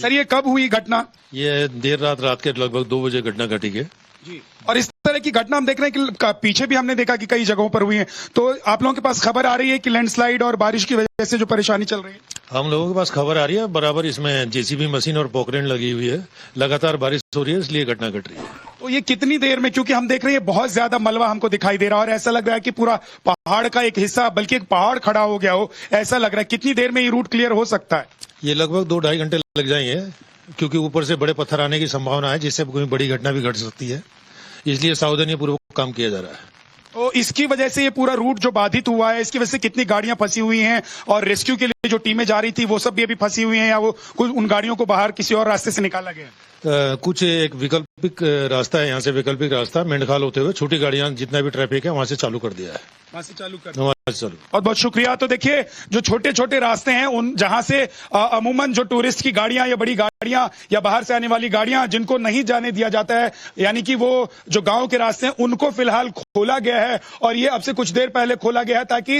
सर ये कब हुई घटना? ये देर रात के लगभग 2 बजे घटना घटी है। जी, और इस तरह की घटना हम देख रहे हैं कि पीछे भी हमने देखा कि कई जगहों पर हुई है। तो आप लोगों के पास खबर आ रही है कि लैंडस्लाइड और बारिश की वजह से जो परेशानी चल रही है? हम लोगों के पास खबर आ रही है, बराबर इसमें जेसीबी मशीन और पोकरेन लगी हुई है, लगातार बारिश हो रही है, इसलिए घटना घट रही है। तो ये कितनी देर में, क्योंकि हम देख रहे हैं बहुत ज्यादा मलबा हमको दिखाई दे रहा है और ऐसा लग रहा है कि पूरा पहाड़ का एक हिस्सा, बल्कि एक पहाड़ खड़ा हो गया हो, ऐसा लग रहा है। कितनी देर में ये रूट क्लियर हो सकता है? ये लगभग 2-2.5 घंटे लग जाएंगे, क्योंकि ऊपर से बड़े पत्थर आने की संभावना है, जिससे कोई बड़ी घटना भी घट सकती है, इसलिए सावधानी पूर्वक काम किया जा रहा है। तो इसकी वजह से ये पूरा रूट जो बाधित हुआ है, इसकी वजह से कितनी गाड़ियां फंसी हुई हैं और रेस्क्यू के लिए जो टीमें जा रही थी वो सब भी अभी फंसी हुई हैं, या वो कुछ उन गाड़ियों को बाहर किसी और रास्ते से निकाला गया? कुछ एक वैकल्पिक रास्ता है, यहाँ से वैकल्पिक रास्ता मेंढखाल होते हुए छोटी गाड़ियां जितना भी ट्रैफिक है वहां से चालू कर दिया है। वहां से चालू कर चलो बहुत बहुत शुक्रिया। तो देखिए जो छोटे छोटे रास्ते हैं उन जहां से अमूमन जो टूरिस्ट की गाड़ियां या बड़ी गाड़ियां या बाहर से आने वाली गाड़ियां जिनको नहीं जाने दिया जाता है, यानी कि वो जो गांव के रास्ते हैं उनको फिलहाल खोला गया है और ये अब से कुछ देर पहले खोला गया है ताकि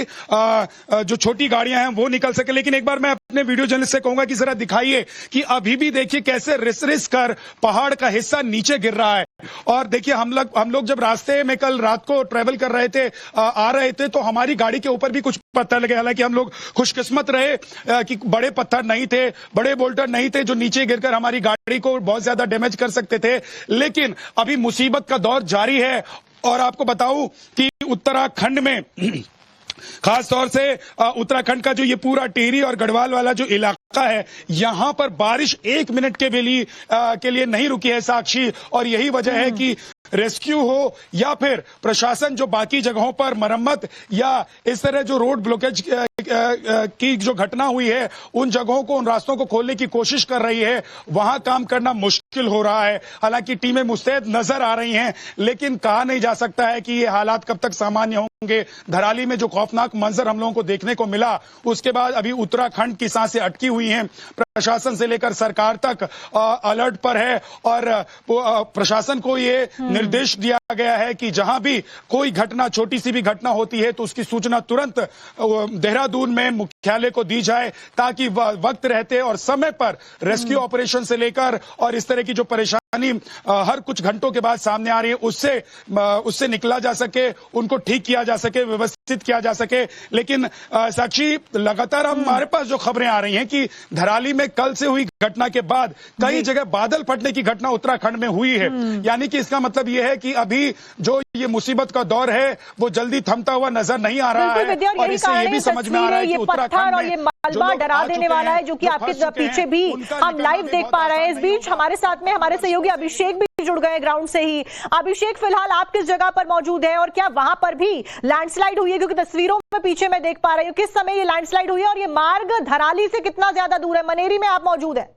जो छोटी गाड़ियां हैं वो निकल सके। लेकिन एक बार मैं अपने वीडियो जर्नलिस्ट से कहूंगा कि जरा दिखाइए कि अभी भी देखिए कैसे रिस कर पहाड़ का हिस्सा नीचे गिर रहा है। और देखिए हम लोग जब रास्ते में कल रात को ट्रेवल कर रहे थे, आ रहे थे, तो हमारी गाड़ी के ऊपर भी कुछ पत्थर लगे। हालांकि हम लोग खुशकिस्मत रहे कि बड़े पत्थर नहीं थे, बड़े बोल्टर नहीं थे जो नीचे गिरकर हमारी गाड़ी को बहुत ज्यादा डैमेज कर सकते थे। लेकिन अभी मुसीबत का दौर जारी है और आपको बताऊं कि उत्तराखंड में खास तौर से उत्तराखंड का जो ये पूरा टिहरी और गढ़वाल वाला जो इलाका है, यहां पर बारिश 1 मिनट के लिए नहीं रुकी है साक्षी। और यही वजह है कि रेस्क्यू हो या फिर प्रशासन जो बाकी जगहों पर मरम्मत या इस तरह जो रोड ब्लॉकेज की जो घटना हुई है उन जगहों को, उन रास्तों को खोलने की कोशिश कर रही है, वहां काम करना मुश्किल हो रहा है। हालांकि टीमें मुस्तैद नजर आ रही हैं, लेकिन कहा नहीं जा सकता है कि ये हालात कब तक सामान्य होंगे। धराली में जो खौफनाक मंजर हम लोगों को देखने को मिला, उसके बाद अभी उत्तराखंड की सांसें अटकी हुई हैं। प्रशासन से लेकर सरकार तक अलर्ट पर है और प्रशासन को ये निर्देश दिया गया है कि जहां भी कोई घटना, छोटी सी भी घटना होती है तो उसकी सूचना तुरंत देहरादून में मुख्यालय को दी जाए, ताकि वक्त रहते और समय पर रेस्क्यू ऑपरेशन से लेकर और इस तरह की जो परेशानी हर कुछ घंटों के बाद सामने आ रही है उससे निकला जा सके, उनको ठीक किया जा सके, व्यवस्थित किया जा सके। लेकिन साक्षी, लगातार हमारे पास जो खबरें आ रही हैं कि धराली में कल से हुई घटना के बाद कई जगह बादल फटने की घटना उत्तराखंड में हुई है। यानी कि इसका मतलब यह है कि अभी जो ये मुसीबत का दौर है वो जल्दी थमता हुआ नजर नहीं आ रहा है। और इससे ये भी समझ में आ रहा है कि उत्तराखंड में मलबा डरा देने वाला है, जो कि आपके पीछे भी हम लाइव देख पा रहे हैं। इस बीच हमारे साथ में हमारे सहयोगी अभिषेक भी जुड़ गए ग्राउंड से ही। अभिषेक, फिलहाल आप किस जगह पर मौजूद है और क्या वहां पर भी लैंडस्लाइड हुई है? क्योंकि तस्वीरों में पीछे मैं देख पा रही हूँ किस समय ये लैंडस्लाइड हुई है और ये मार्ग धराली से कितना ज्यादा दूर है? मनेरी में आप मौजूद है।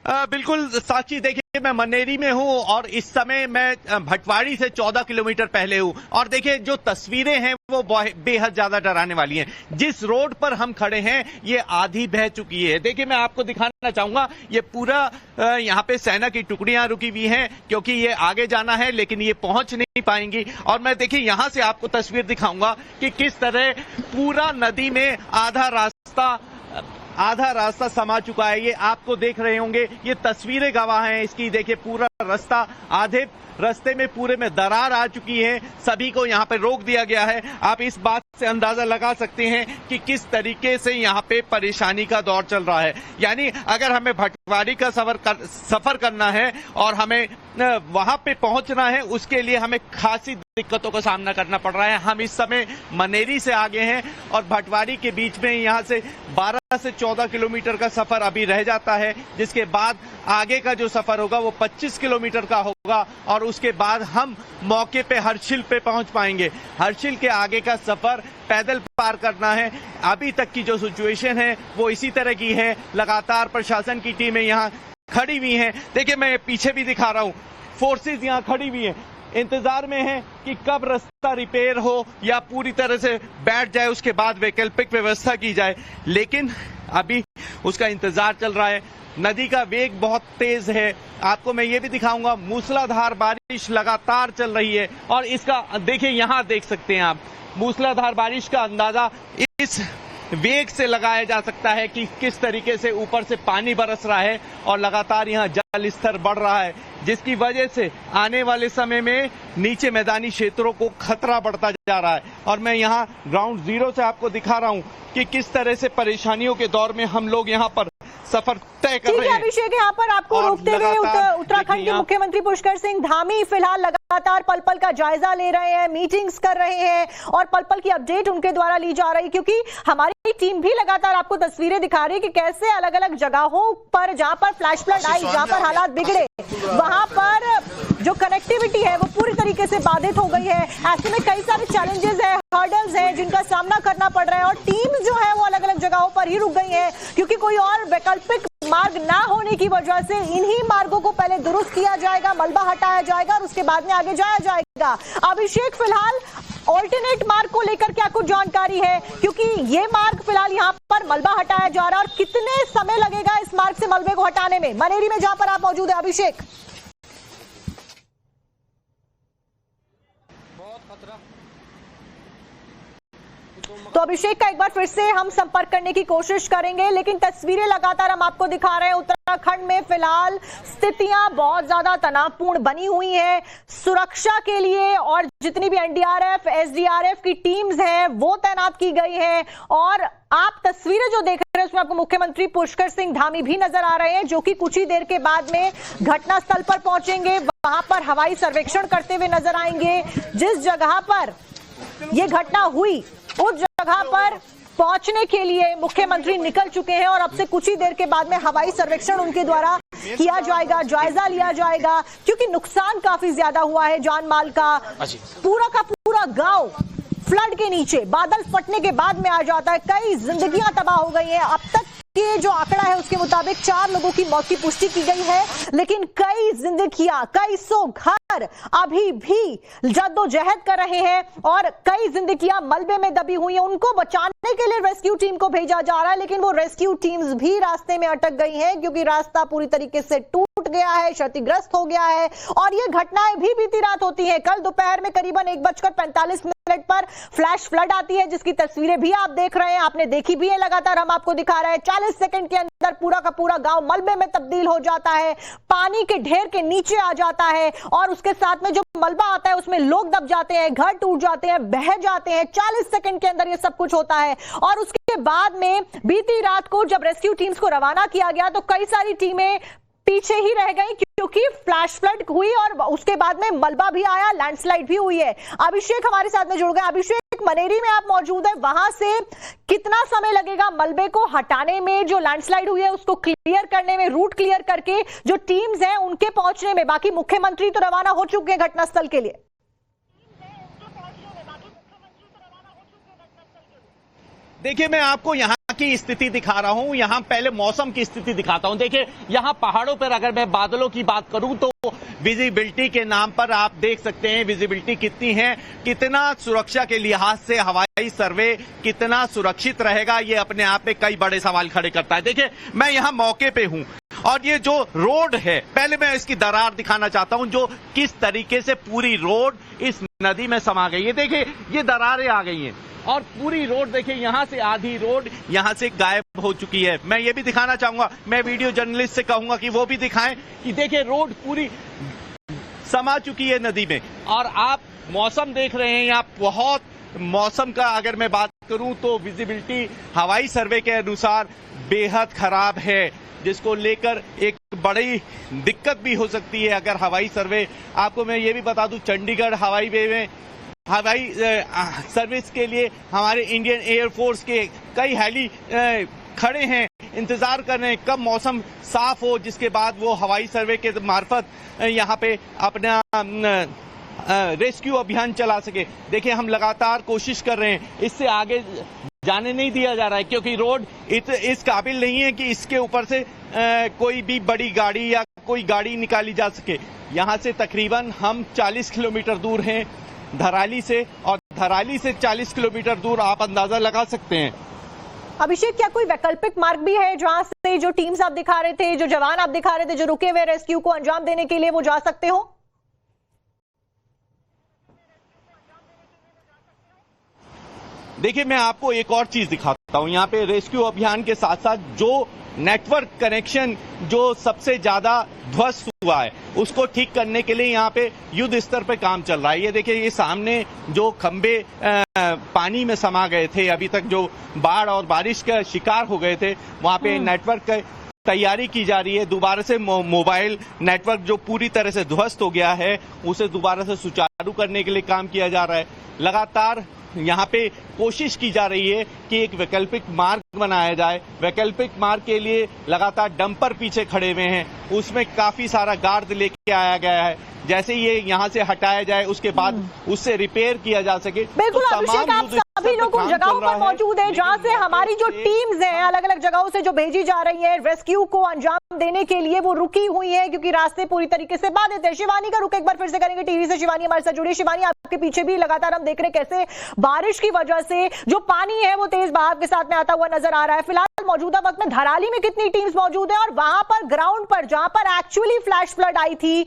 बिल्कुल साक्षी, देखिए मैं मनेरी में हूं और इस समय मैं भटवाड़ी से 14 किलोमीटर पहले हूं और देखिए जो तस्वीरें हैं वो बेहद ज्यादा डराने वाली हैं। जिस रोड पर हम खड़े हैं ये आधी बह चुकी है। देखिए मैं आपको दिखाना चाहूंगा, ये पूरा यहाँ पे सेना की टुकड़ियां रुकी हुई हैं क्योंकि ये आगे जाना है लेकिन ये पहुंच नहीं पाएंगी। और मैं देखिए यहां से आपको तस्वीर दिखाऊंगा कि किस तरह पूरा नदी में आधा रास्ता समा चुका है। ये आपको देख रहे होंगे, ये तस्वीरें गवाह हैं इसकी। देखिए पूरा रास्ता, आधे रास्ते में पूरे में दरार आ चुकी है, सभी को यहाँ पे रोक दिया गया है। आप इस बात से अंदाजा लगा सकते हैं कि किस तरीके से यहाँ पे परेशानी का दौर चल रहा है। यानी अगर हमें भटवाड़ी का सफर करना है और हमें वहां पे पहुंचना है, उसके लिए हमें खासी दिक्कतों का सामना करना पड़ रहा है। हम इस समय मनेरी से आगे हैं और भटवाड़ी के बीच में यहाँ से 12 से 14 किलोमीटर का सफर अभी रह जाता है, जिसके बाद आगे का जो सफर होगा वो 25 किलोमीटर का होगा। होगा और उसके बाद हम मौके पे हर्षिल पे पहुंच पाएंगे। हर्षिल के आगे का सफर पैदल पार करना है। अभी तक की जो सिचुएशन है वो इसी तरह की है। लगातार प्रशासन की टीमें यहाँ खड़ी हुई हैं। देखिए मैं पीछे भी दिखा रहा हूँ, फोर्सेस यहाँ खड़ी हुई हैं, इंतजार में है कि कब रास्ता रिपेयर हो या पूरी तरह से बैठ जाए, उसके बाद वैकल्पिक व्यवस्था की जाए। लेकिन अभी उसका इंतजार चल रहा है। नदी का वेग बहुत तेज है। आपको मैं ये भी दिखाऊंगा, मूसलाधार बारिश लगातार चल रही है और इसका देखिए यहाँ देख सकते हैं आप, मूसलाधार बारिश का अंदाजा इस वेग से लगाया जा सकता है कि किस तरीके से ऊपर से पानी बरस रहा है और लगातार यहाँ जल स्तर बढ़ रहा है, जिसकी वजह से आने वाले समय में नीचे मैदानी क्षेत्रों को खतरा बढ़ता जा रहा है। और मैं यहाँ ग्राउंड जीरो से आपको दिखा रहा हूँ कि किस तरह से परेशानियों के दौर में हम लोग यहाँ पर सफर तय कर रहे हैं। अभिषेक, यहाँ पर आपको रोकते हुए उत्तराखंड के मुख्यमंत्री पुष्कर सिंह धामी फिलहाल लगातार पल पल का जायजा ले रहे हैं, मीटिंग्स कर रहे हैं और पल पल की अपडेट उनके द्वारा ली जा रही है, क्योंकि हमारी टीम भी लगातार आपको तस्वीरें दिखा रही है कि कैसे अलग अलग जगहों पर जहां पर फ्लैश फ्लड आई, जहां पर हालात बिगड़े, वहां पर जो कनेक्टिविटी है वो पूरी तरीके से बाधित हो गई है। ऐसे में कई सारे चैलेंजेस है, हर्डल्स हैं जिनका सामना करना पड़ रहा है और टीम जो है वो अलग अलग जगहों पर ही रुक गई है, क्योंकि कोई और वैकल्पिक मार्ग ना होने की वजह से इन्हीं मार्गों को पहले दुरुस्त किया जाएगा, मलबा हटाया जाएगा और उसके बाद में आगे जाया जाएगा। अभिषेक, फिलहाल ऑल्टरनेट मार्ग को लेकर क्या कुछ जानकारी है, क्योंकि ये मार्ग फिलहाल यहाँ पर मलबा हटाया जा रहा है और कितने समय लगेगा इस मार्ग से मलबे को हटाने में, मनेरी में जहां पर आप मौजूद है अभिषेक? तो अभिषेक का एक बार फिर से हम संपर्क करने की कोशिश करेंगे, लेकिन तस्वीरें लगातार हम आपको दिखा रहे हैं। उत्तराखंड में फिलहाल स्थितियां बहुत ज्यादा तनावपूर्ण बनी हुई हैं। सुरक्षा के लिए और जितनी भी एनडीआरएफ, एसडीआरएफ की टीम्स हैं वो तैनात की गई है और आप तस्वीरें जो देख रहे हैं उसमें आपको मुख्यमंत्री पुष्कर सिंह धामी भी नजर आ रहे हैं, जो कि कुछ ही देर के बाद में घटनास्थल पर पहुंचेंगे, वहां पर हवाई सर्वेक्षण करते हुए नजर आएंगे। जिस जगह पर यह घटना हुई उस जगह पर पहुंचने के लिए मुख्यमंत्री निकल चुके हैं और अब से कुछ ही देर के बाद में हवाई सर्वेक्षण उनके द्वारा किया जाएगा, जायजा लिया जाएगा, क्योंकि नुकसान काफी ज्यादा हुआ है जान माल का। पूरा का पूरा गांव फ्लड के नीचे बादल फटने के बाद में आ जाता है। कई जिंदगियां तबाह हो गई हैं। अब तक ये जो आंकड़ा है उसके मुताबिक 4 लोगों की मौत की पुष्टि की गई है, लेकिन कई जिंदगियां, कई सौ घर अभी भी जद्दोजहद कर रहे हैं और कई जिंदगियां मलबे में दबी हुई हैं। उनको बचाने के लिए रेस्क्यू टीम को भेजा जा रहा है, लेकिन वो रेस्क्यू टीम्स भी रास्ते में अटक गई हैं, क्योंकि रास्ता पूरी तरीके से टूट गया है, क्षतिग्रस्त हो गया है। और ये घटनाएं भी बीती रात होती हैं। कल दोपहर में करीबन 1:45 पर फ्लैश फ्लड आती है, जिसकी तस्वीरें भी आप देख रहे हैं, आपने देखी भी है, लगातार हम आपको दिखा रहे हैं। 40 सेकंड के अंदर पूरा का पूरा गांव मलबे में तब्दील हो जाता है, पानी के ढेर के नीचे आ जाता है और उसके साथ में जो मलबा आता है उसमें लोग दब जाते हैं, घर टूट जाते हैं, बह जाते हैं। 40 सेकंड के अंदर ये सब कुछ होता है और उसके बाद में बीती रात को जब रेस्क्यू टीम्स को रवाना किया गया तो कई सारी टीमें पीछे ही रह गई, क्योंकि फ्लैश फ्लड हुई और उसके बाद में मलबा भी आया, लैंडस्लाइड भी हुई है। अभिषेक हमारे साथ में जुड़ गए। अभिषेक, मनेरी में आप मौजूद है, वहां से कितना समय लगेगा मलबे को हटाने में, जो लैंडस्लाइड हुई है उसको क्लियर करने में, रूट क्लियर करके जो टीम्स हैं उनके पहुंचने में? बाकी मुख्यमंत्री तो रवाना हो चुके हैं घटनास्थल के लिए। देखिए मैं आपको यहाँ की स्थिति दिखा रहा हूं। यहाँ पहले मौसम की स्थिति दिखाता हूं। देखिए यहाँ पहाड़ों पर अगर मैं बादलों की बात करूं तो विजिबिलिटी के नाम पर आप देख सकते हैं विजिबिलिटी कितनी है, कितना सुरक्षा के लिहाज से हवाई सर्वे कितना सुरक्षित रहेगा, ये अपने आप में कई बड़े सवाल खड़े करता है। देखिए मैं यहाँ मौके पे हूं और ये जो रोड है, पहले मैं इसकी दरार दिखाना चाहता हूं, जो किस तरीके से पूरी रोड इस नदी में समा गई है। देखिए ये दरारें आ गई हैं और पूरी रोड देखिए, यहां से आधी रोड यहां से गायब हो चुकी है। मैं ये भी दिखाना चाहूंगा, मैं वीडियो जर्नलिस्ट से कहूंगा कि वो भी दिखाएं कि देखिए रोड पूरी समा चुकी है नदी में। और आप मौसम देख रहे हैं, यहाँ बहुत मौसम का अगर मैं बात करूं तो विजिबिलिटी हवाई सर्वे के अनुसार बेहद खराब है, जिसको लेकर एक बड़ी दिक्कत भी हो सकती है अगर हवाई सर्वे। आपको मैं ये भी बता दूं, चंडीगढ़ हवाई वे में हवाई सर्विस के लिए हमारे इंडियन एयरफोर्स के कई खड़े हैं, इंतजार कर रहे हैं कब मौसम साफ हो, जिसके बाद वो हवाई सर्वे के मार्फत यहाँ पे अपना रेस्क्यू अभियान चला सके। देखिए हम लगातार कोशिश कर रहे हैं, इससे आगे जाने नहीं दिया जा रहा है क्योंकि रोड इस काबिल नहीं है कि इसके ऊपर से कोई भी बड़ी गाड़ी या कोई गाड़ी निकाली जा सके। यहाँ से तकरीबन हम 40 किलोमीटर दूर हैं धराली से, और धराली से 40 किलोमीटर दूर आप अंदाजा लगा सकते हैं। अभिषेक, क्या कोई वैकल्पिक मार्ग भी है जहां से जो टीम्स आप दिखा रहे थे, जो जवान आप दिखा रहे थे, जो रुके हुए रेस्क्यू को अंजाम देने के लिए वो जा सकते हो? देखिए मैं आपको एक और चीज दिखाता हूं। यहाँ पे रेस्क्यू अभियान के साथ साथ जो नेटवर्क कनेक्शन जो सबसे ज्यादा ध्वस्त हुआ है उसको ठीक करने के लिए यहाँ पे युद्ध स्तर पे काम चल रहा है। ये देखिए, ये सामने जो खंबे पानी में समा गए थे, अभी तक जो बाढ़ और बारिश का शिकार हो गए थे, वहाँ पे नेटवर्क का तैयारी की जा रही है। दोबारा से मोबाइल नेटवर्क जो पूरी तरह से ध्वस्त हो गया है उसे दोबारा से सुचारू करने के लिए काम किया जा रहा है। लगातार यहाँ पे कोशिश की जा रही है कि एक वैकल्पिक मार्ग बनाया जाए। वैकल्पिक मार्ग के लिए लगातार डंपर पीछे खड़े हुए हैं, उसमें काफी सारा गार्ड लेके आया गया है। जैसे ये यहाँ से हटाया जाए उसके बाद उससे रिपेयर किया जा सके। बिल्कुल अभिषेक, आप सभी लोग उन जगहों पर मौजूद हैं जहां से हमारी जो टीम्स हैं अलग अलग जगहों से जो भेजी जा रही है रेस्क्यू को अंजाम देने के लिए, वो रुकी हुई है क्योंकि रास्ते पूरी तरीके से बाधित है। शिवानी का रुख एक बार फिर से करेंगे, टीवी से शिवानी हमारे साथ जुड़ी। शिवानी, आपके पीछे भी लगातार हम देख रहे हैं कैसे बारिश की वजह से जो पानी है वो तेज बहाव के साथ में आता हुआ नजर आ रहा है। फिलहाल मौजूदा वक्त में धराली में कितनी टीम्स मौजूद है और वहां पर ग्राउंड पर जहां पर एक्चुअली फ्लैश फ्लड आई थी,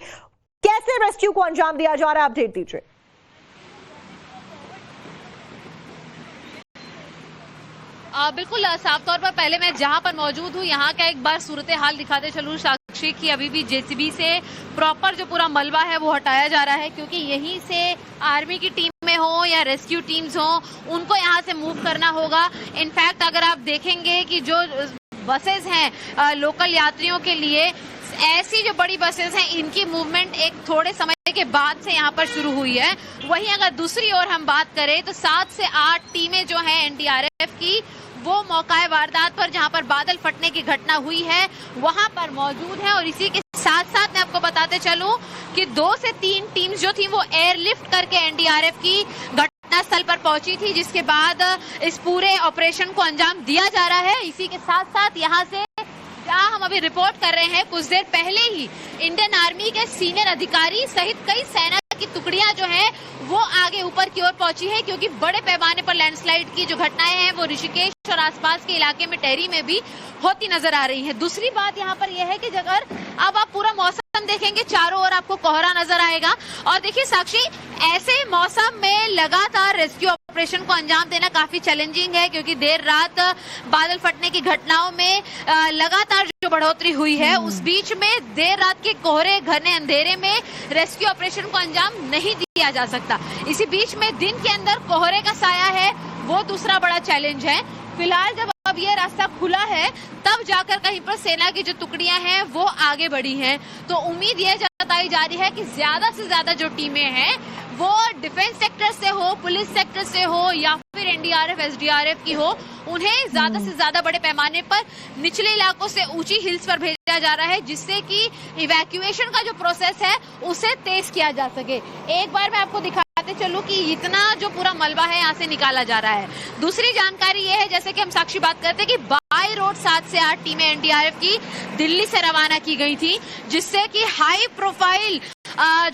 कैसे रेस्क्यू को अंजाम दिया जा रहा है, अपडेट दीजिए। बिल्कुल साफ तौर पर पहले मैं जहां पर मौजूद हूं यहाँ का एक बार सूरत हाल दिखाते चलूं साक्षी की। अभी भी जेसीबी से प्रॉपर जो पूरा मलबा है वो हटाया जा रहा है क्योंकि यहीं से आर्मी की टीम में हो या रेस्क्यू टीम्स हो उनको यहाँ से मूव करना होगा। इनफैक्ट अगर आप देखेंगे कि जो बसेस हैं लोकल यात्रियों के लिए, ऐसी जो बड़ी बसेस हैं इनकी मूवमेंट एक थोड़े समय के बाद से यहाँ पर शुरू हुई है। वहीं अगर दूसरी ओर हम बात करें तो 7 से 8 टीमें जो हैं एनडीआरएफ की वो मौकाए वारदात पर जहां पर बादल फटने की घटना हुई है वहां पर मौजूद है। और इसी के साथ साथ मैं आपको बताते चलूं कि 2 से 3 टीम्स जो थी वो एयरलिफ्ट करके एनडीआरएफ की घटना स्थल पर पहुंची थी, जिसके बाद इस पूरे ऑपरेशन को अंजाम दिया जा रहा है। इसी के साथ साथ यहाँ से जहां हम अभी रिपोर्ट कर रहे हैं, कुछ देर पहले ही इंडियन आर्मी के सीनियर अधिकारी सहित कई सेना की टुकड़ियां जो हैं वो आगे ऊपर की ओर पहुंची है क्योंकि बड़े पैमाने पर लैंडस्लाइड की जो घटनाएं हैं वो ऋषिकेश और आसपास के इलाके में टेहरी में भी होती नजर आ रही है। दूसरी बात यहाँ पर यह है कि अगर अब आप पूरा मौसम देखेंगे चारों ओर आपको कोहरा नजर आएगा। और देखिए साक्षी, ऐसे मौसम में लगातार रेस्क्यू ऑपरेशन को अंजाम देना काफी चैलेंजिंग है क्योंकि देर रात बादल फटने की घटनाओं में लगातार जो बढ़ोतरी हुई है, उस बीच में देर रात के कोहरे घने अंधेरे में रेस्क्यू ऑपरेशन को अंजाम नहीं दिया जा सकता। इसी बीच में दिन के अंदर कोहरे का साया है, वो दूसरा बड़ा चैलेंज है। फिलहाल जब अब ये रास्ता खुला है तब जाकर कहीं पर सेना की जो टुकड़ियां हैं वो आगे बढ़ी हैं, तो उम्मीद यह जताई जा रही है कि ज्यादा से ज्यादा जो टीमें हैं वो डिफेंस सेक्टर से हो, पुलिस सेक्टर से हो या फिर एनडीआरएफ एसडीआरएफ की हो, उन्हें ज्यादा से ज्यादा बड़े पैमाने पर निचले इलाकों से ऊंची हिल्स पर भेजा जा रहा है जिससे कि इवैक्यूएशन का जो प्रोसेस है उसे तेज किया जा सके। एक बार मैं आपको दिखाते चलूं कि इतना जो पूरा मलबा है यहाँ से निकाला जा रहा है। दूसरी जानकारी ये है, जैसे कि हम साक्षी बात करते हैं कि बाय रोड 7 से 8 टीमें एनडीआरएफ की दिल्ली से रवाना की गई थी, जिससे कि हाई प्रोफाइल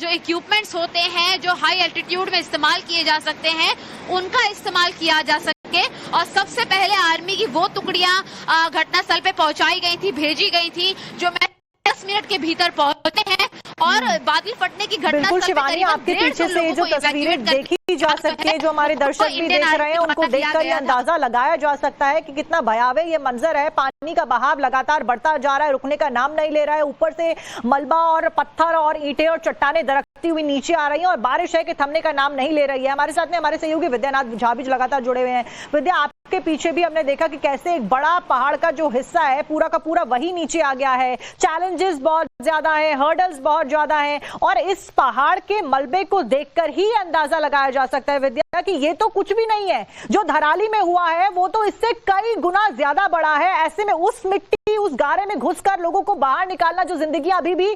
जो इक्विपमेंट्स होते हैं जो हाई एल्टीट्यूड में इस्तेमाल किए जा सकते हैं उनका इस्तेमाल किया जा सके। और सबसे पहले आर्मी की वो टुकड़ियां घटनास्थल पे पहुंचाई गई थी, भेजी गई थी, जो 10 मिनट के भीतर पहुंचे हैं और बादल फटने की घटना। बिल्कुल शिवानी, आपके पीछे से जो तस्वीरें देखी जा सकती है, जो हमारे दर्शक भी देख रहे हैं, उनको देखकर ये अंदाजा लगाया जा सकता है कि कितना भयावह ये मंजर है। पानी का बहाव लगातार बढ़ता जा रहा है, रुकने का नाम नहीं ले रहा है। ऊपर से मलबा और पत्थर और ईंटें और चट्टाने दरख्त हुई नीचे आ रही है और बारिश है कि थमने का नाम नहीं ले रही है। हमारे साथ में हमारे सहयोगी विद्यानाथ झा भी लगातार जुड़े हुए हैं। विद्या, आपके पीछे भी हमने देखा कि कैसे एक बड़ा पहाड़ का जो हिस्सा है पूरा का पूरा वही नीचे आ गया है। चैलेंजेस बहुत ज्यादा है, हर्डल्स बहुत ज्यादा है और इस पहाड़ के मलबे को देखकर ही अंदाजा लगाया जा सकता है विद्या कि ये तो कुछ भी नहीं है। जो धराली में हुआ है वो तो इससे कई गुना ज्यादा बड़ा है। ऐसे में उस मिट्टी, उस गारे में घुसकर लोगों को बाहर निकालना, जो जिंदगी अभी भी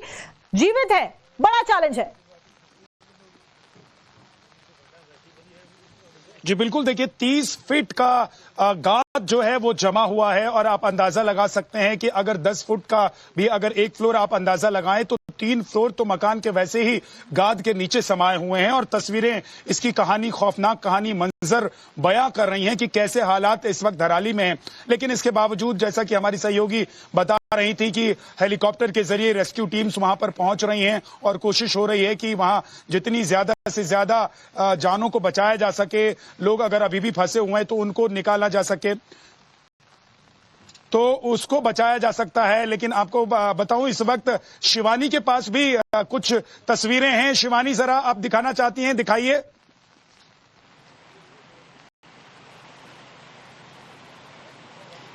जीवित है, बड़ा चैलेंज है। जी बिल्कुल, देखिए 30 फीट का गाद जो है वो जमा हुआ है और आप अंदाजा लगा सकते हैं कि अगर 10 फुट का भी अगर एक फ्लोर आप अंदाजा लगाएं तो 3 फ्लोर तो मकान के वैसे ही गाद के नीचे समाये हुए हैं। और तस्वीरें इसकी कहानी, खौफनाक कहानी, मंजर बयां कर रही हैं कि कैसे हालात इस वक्त धराली में हैं। लेकिन इसके बावजूद, जैसा कि हमारी सहयोगी बता रही थी कि हेलीकॉप्टर के जरिए रेस्क्यू टीम्स वहां पर पहुंच रही हैं और कोशिश हो रही है कि वहां जितनी ज्यादा से ज्यादा जानों को बचाया जा सके। लोग अगर अभी भी फंसे हुए हैं तो उनको निकाला जा सके तो उसको बचाया जा सकता है। लेकिन आपको बताऊं, इस वक्त शिवानी के पास भी कुछ तस्वीरें हैं। शिवानी, जरा आप दिखाना चाहती हैं, दिखाइए।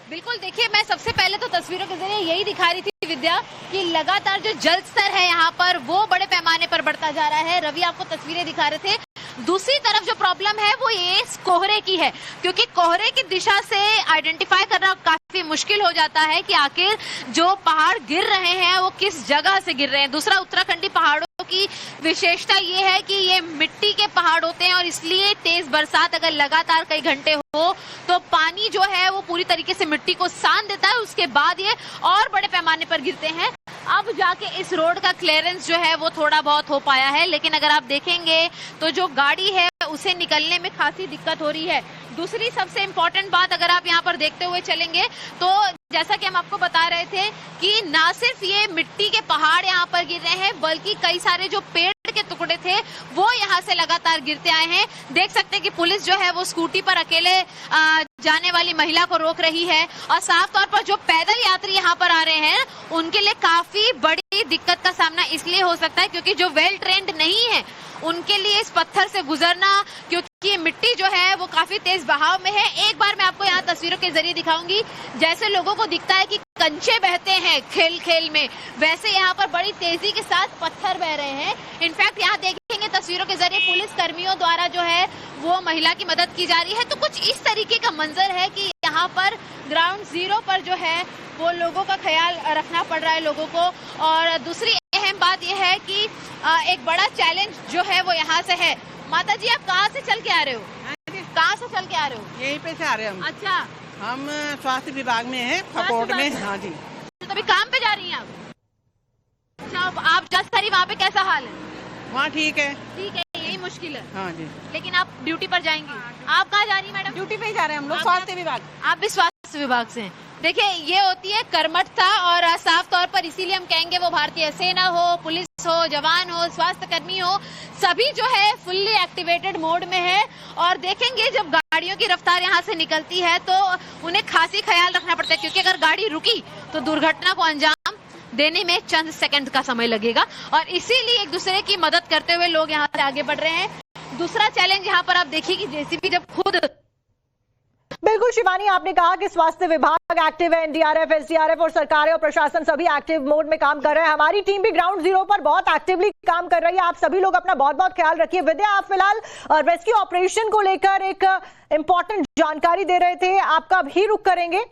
बिल्कुल, देखिए मैं सबसे पहले तो तस्वीरों के जरिए यही दिखा रही थी विद्या कि लगातार जो जल स्तर है यहाँ पर वो बड़े पैमाने पर बढ़ता जा रहा है। रवि आपको तस्वीरें दिखा रहे थे। दूसरी तरफ जो प्रॉब्लम है वो ये कोहरे की है, क्योंकि कोहरे की दिशा से आइडेंटिफाई करना काफी मुश्किल हो जाता है कि आखिर जो पहाड़ गिर रहे हैं वो किस जगह से गिर रहे हैं। दूसरा, उत्तराखंडी पहाड़ों की विशेषता ये है कि ये मिट्टी के पहाड़ होते हैं और इसलिए तेज बरसात अगर लगातार कई घंटे हो तो पानी जो है वो पूरी तरीके से मिट्टी को सान देता है, उसके बाद ये और बड़े पैमाने पर गिरते हैं। अब जाके इस रोड का क्लियरेंस जो है वो थोड़ा बहुत हो पाया है, लेकिन अगर आप देखेंगे तो जो गाड़ी है उसे निकलने में खासी दिक्कत हो रही है। दूसरी सबसे इम्पोर्टेंट बात अगर आप यहाँ पर देखते हुए चलेंगे तो जैसा कि हम आपको बता रहे थे कि ना सिर्फ ये मिट्टी के पहाड़ यहाँ पर गिर रहे हैं बल्कि कई सारे जो पेड़ के टुकड़े थे वो यहाँ से लगातार गिरते आए हैं। देख सकते हैं कि पुलिस जो है वो स्कूटी पर अकेले जाने वाली महिला को रोक रही है और साफ तौर पर जो पैदल यात्री यहाँ पर आ रहे हैं उनके लिए काफी बड़ी दिक्कत का सामना इसलिए हो सकता है क्योंकि जो वेल ट्रेंड नहीं है उनके लिए इस पत्थर से गुजरना, क्योंकि मिट्टी जो है वो काफी तेज बहाव में है। एक बार मैं आपको यहाँ तस्वीरों के जरिए दिखाऊंगी, जैसे लोगों को दिखता है कि कंचे बहते हैं खेल खेल में, वैसे यहाँ पर बड़ी तेजी के साथ पत्थर बह रहे हैं। इनफैक्ट यहाँ देखेंगे तस्वीरों के जरिए पुलिस कर्मियों द्वारा जो है वो महिला की मदद की जा रही है। तो कुछ इस तरीके का मंजर है कि यहाँ पर ग्राउंड जीरो पर जो है वो लोगों का ख्याल रखना पड़ रहा है लोगों को। और दूसरी अहम बात यह है कि एक बड़ा चैलेंज जो है वो यहाँ से है। माता जी, आप कहाँ से चल के आ रहे हो? कहाँ से चल के आ रहे हो? यहीं पे से आ रहे हैं हम। अच्छा, हम स्वास्थ्य विभाग में हैं, खपोट में। हाँ जी। तो अभी काम पे जा रही हैं आप? अच्छा, आप जस्ट करी, वहाँ पे कैसा हाल है? वहाँ ठीक है। ठीक है, यही मुश्किल है। हाँ जी। लेकिन आप ड्यूटी पर जाएंगी। आप कहाँ जा रही है मैडम? ड्यूटी पे ही जा रहे हैं हम लोग, स्वास्थ्य विभाग। आप भी स्वास्थ्य विभाग से हैं। देखिए, ये होती है कर्मठता और साफ तौर पर इसीलिए हम कहेंगे वो भारतीय सेना हो, पुलिस हो, जवान हो, स्वास्थ्य कर्मी हो, सभी जो है फुल्ली एक्टिवेटेड मोड में है। और देखेंगे जब गाड़ियों की रफ्तार यहाँ से निकलती है तो उन्हें खासी ख्याल रखना पड़ता है, क्योंकि अगर गाड़ी रुकी तो दुर्घटना को अंजाम देने में चंद सेकंड का समय लगेगा और इसीलिए एक दूसरे की मदद करते हुए लोग यहाँ से आगे बढ़ रहे हैं। दूसरा चैलेंज यहाँ पर आप देखिए कि जेसीबी जब खुद बिल्कुल शिवानी, आपने कहा कि स्वास्थ्य विभाग एक्टिव है, एनडीआरएफ, एसडीआरएफ और सरकारें और प्रशासन सभी एक्टिव मोड में काम कर रहे हैं। हमारी टीम भी ग्राउंड जीरो पर बहुत एक्टिवली काम कर रही है। आप सभी लोग अपना बहुत बहुत ख्याल रखिए। विद्या, आप फिलहाल रेस्क्यू ऑपरेशन को लेकर एक इंपॉर्टेंट जानकारी दे रहे थे, आपका भी रुख करेंगे।